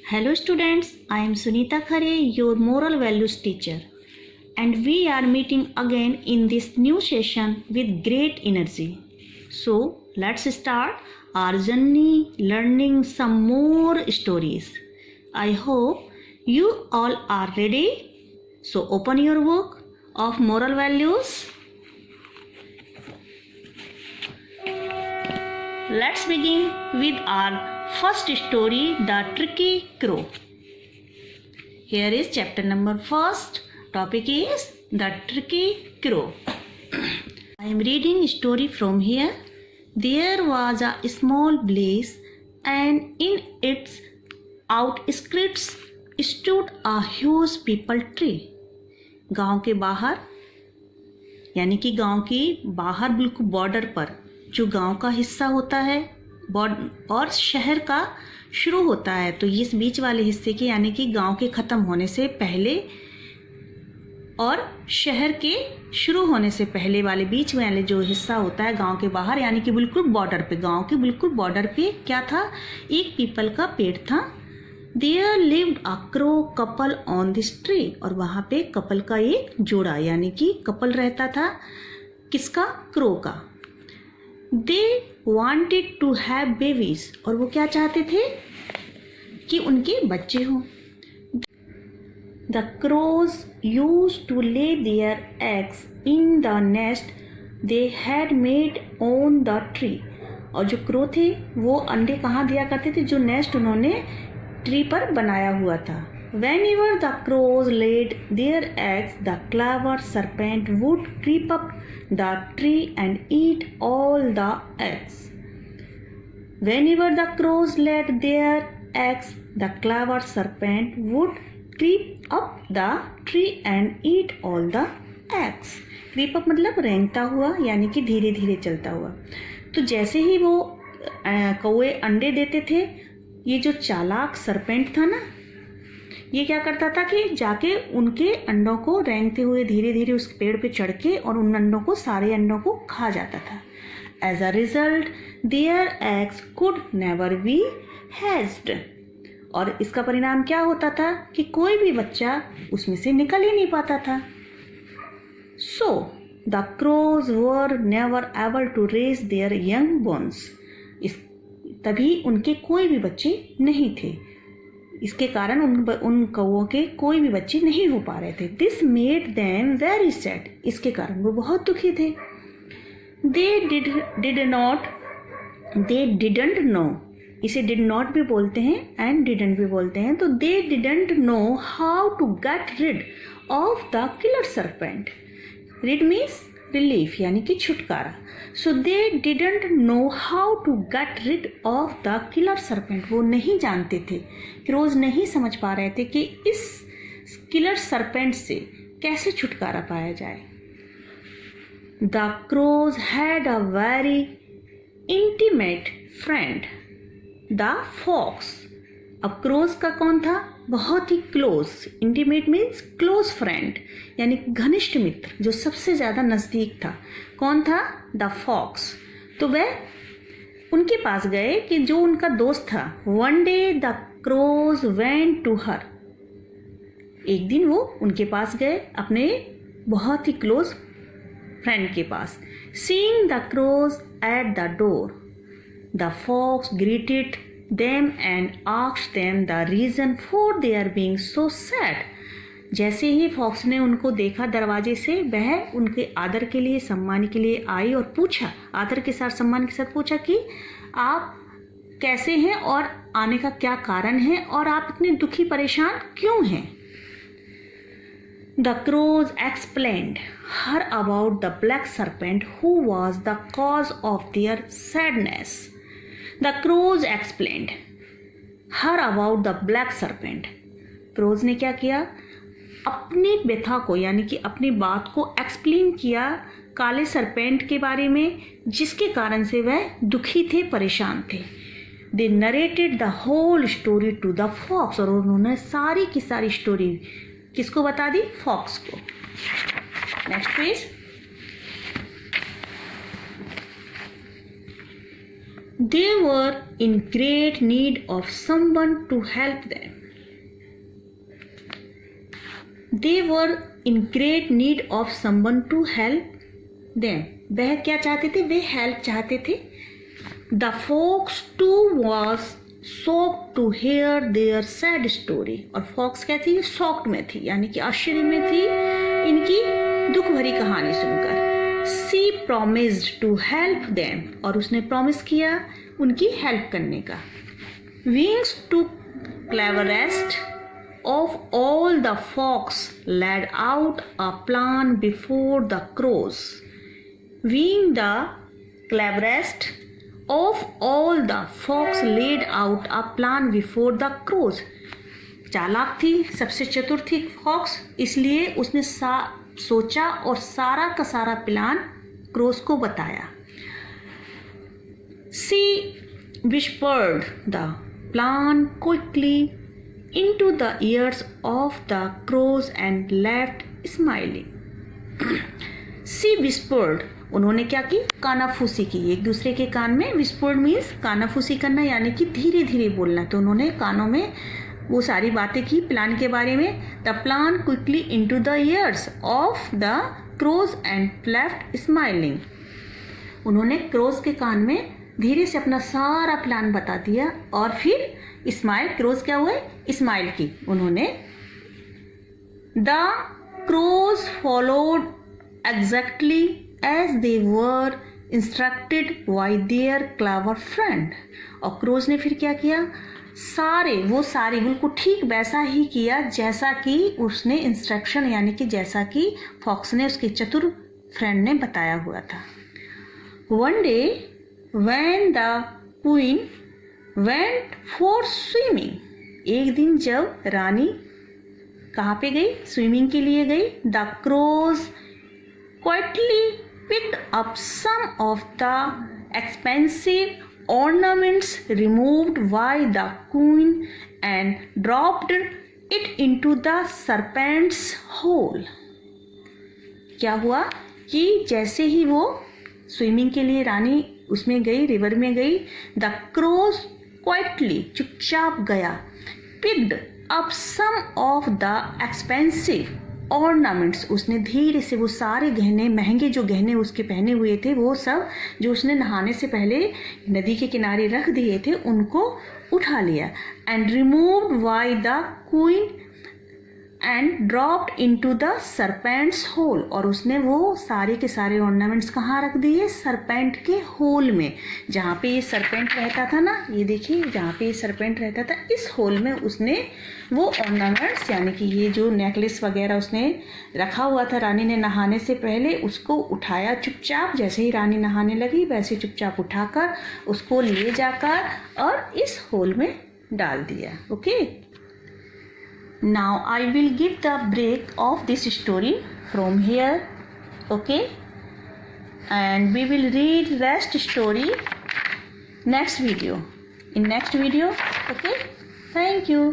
Hello students, I am Sunita Khare, your moral values teacher, and we are meeting again in this new session with great energy. So let's start our journey learning some more stories. I hope you all are ready. So open your book of moral values. Let's begin with our first story, The Tricky Crow. Here is chapter number first. Topic is The Tricky Crow. I am reading story from here. There was a small place, and in its outskirts stood a huge peepal tree. गांव के बाहर यानी कि गांव के बाहर बिल्कुल border पर जो गांव का हिस्सा होता है और शहर का शुरू होता है, तो इस बीच वाले हिस्से के यानी कि गांव के ख़त्म होने से पहले और शहर के शुरू होने से पहले वाले बीच वाले जो हिस्सा होता है गांव के बाहर यानी कि बिल्कुल बॉर्डर पे, गांव के बिल्कुल बॉर्डर पे क्या था, एक पीपल का पेड़ था. There lived a crow couple on this tree. और वहाँ पे कपल का एक जोड़ा यानी कि कपल रहता था. किसका? क्रो का. They wanted to have babies. और वो क्या चाहते थे कि उनके बच्चे हों. The crows used to lay their eggs in the nest they had made on the tree. और जो क्रो थे वो अंडे कहाँ दिया करते थे? जो नेस्ट उन्होंने ट्री पर बनाया हुआ था. Whenever the crows laid their eggs, the clever serpent would creep up the tree and eat all the eggs. Whenever the crows laid their eggs, the clever serpent would creep up the tree and eat all the eggs. Creep up मतलब रेंगता हुआ यानी कि धीरे धीरे चलता हुआ. तो जैसे ही वो कौवे अंडे देते थे, ये जो चालाक सरपेंट था ना, ये क्या करता था कि जाके उनके अंडों को रेंगते हुए धीरे धीरे उस पेड़ पे चढ़ के और उन अंडों को, सारे अंडों को खा जाता था. As a result their eggs could never be hatched. और इसका परिणाम क्या होता था कि कोई भी बच्चा उसमें से निकल ही नहीं पाता था. So the crows were never able to raise their young ones. तभी उनके कोई भी बच्चे नहीं थे. इसके कारण उन कौवों के कोई भी बच्चे नहीं हो पा रहे थे. This made them very sad. इसके कारण वो बहुत दुखी थे. They didn't know. इसे डिड नॉट भी बोलते हैं एंड डिडंट भी बोलते हैं. तो they didn't know how to get rid of the killer serpent. Rid means relief यानी कि छुटकारा. So they didn't know how to get rid of the killer serpent. वो नहीं जानते थे, क्रोज नहीं समझ पा रहे थे कि इस किलर सरपेंट से कैसे छुटकारा पाया जाए. The crows had a very intimate friend the fox. अब क्रोज का कौन था? बहुत ही close. Intimate means close friend यानी घनिष्ठ मित्र, जो सबसे ज़्यादा नज़दीक था. कौन था? The fox. तो वह उनके पास गए कि जो उनका दोस्त था. One day the crows went to her. एक दिन वो उनके पास गए, अपने बहुत ही क्लोज फ्रेंड के पास. Seeing the crows at the door, the fox greeted them and asked them the reason for their being so sad. जैसे ही फॉक्स ने उनको देखा दरवाजे से, वह उनके आदर के लिए, सम्मान के लिए आई और पूछा, आदर के साथ, सम्मान के साथ पूछा कि आप कैसे हैं और आने का क्या कारण है और आप इतने दुखी परेशान क्यों हैं. The crows explained her about the black serpent who was the cause of their sadness. The crows explained her about the black serpent. Crows ने क्या किया? अपनी व्यथा को यानी कि अपनी बात को एक्सप्लेन किया काले सरपेंट के बारे में, जिसके कारण से वह दुखी थे, परेशान थे. They narrated the whole story to the fox. और उन्होंने सारी की सारी स्टोरी किसको बता दी? फॉक्स को. Next please. They were in great need of someone to help them. They were in great need of someone to help them. वह क्या चाहते थे? वे हेल्प चाहते थे. The fox too was shocked to hear their sad story. और fox क्या थी? shocked में थी, यानी कि आश्चर्य में थी इनकी दुख भरी कहानी सुनकर. She promised to help them. और उसने प्रॉमिस किया उनकी हेल्प करने का. Wings took cleverest of all the fox laid out a plan before the crows. Being the cleverest of all the fox laid out a plan before the crows. चालाक थी, सबसे चतुर थी फॉक्स, इसलिए उसने सोचा और सारा का सारा प्लान क्रोस को बताया. She whispered the plan quickly into the ears of the crows and left smiling. She whispered, उन्होंने क्या की? कानाफूसी की एक दूसरे के कान में. whispered मीन्स कानाफूसी करना, यानी कि धीरे धीरे बोलना. तो उन्होंने कानों में वो सारी बातें की प्लान के बारे में. The plan quickly into the ears of the crows and left smiling. उन्होंने क्रोज के कान में धीरे से अपना सारा प्लान बता दिया और फिर स्माइल, क्रोज क्या हुए? स्माइल की उन्होंने. The crows followed exactly as they were instructed by their clever friend. और क्रोज ने फिर क्या किया? वो सारे बिल्कुल ठीक वैसा ही किया जैसा कि उसने इंस्ट्रक्शन, यानी कि जैसा कि फॉक्स ने उसके चतुर फ्रेंड ने बताया हुआ था. One day when the queen went for swimming. एक दिन जब रानी कहाँ पे गई? स्विमिंग के लिए गई. The crows quietly picked up some of the expensive ornaments removed by the queen and dropped it into the serpent's hole. क्या हुआ कि जैसे ही वो स्विमिंग के लिए रानी उसमें गई, रिवर में गई, द क्रोज क्वाइटली चुपचाप गया, picked up some of the expensive ornaments. उसने धीरे से वो सारे गहने, महंगे जो गहने उसके पहने हुए थे, वो सब जो उसने नहाने से पहले नदी के किनारे रख दिए थे, उनको उठा लिया. And removed by the queen and dropped into the serpent's hole. और उसने वो सारे के सारे ऑर्नामेंट्स कहाँ रख दिए? सरपेंट के होल में. जहाँ पे ये सरपेंट रहता था ना, ये देखिए जहाँ पे ये सरपेंट रहता था, इस होल में उसने वो ऑर्नामेंट्स, यानी कि ये जो नेकलेस वगैरह उसने रखा हुआ था रानी ने नहाने से पहले, उसको उठाया चुपचाप. जैसे ही रानी नहाने लगी वैसे चुपचाप उठाकर उसको ले जाकर और इस होल में डाल दिया. Okay. Now I will give the break of this story from here, okay, and we will read rest story next video, in next video, okay. Thank you.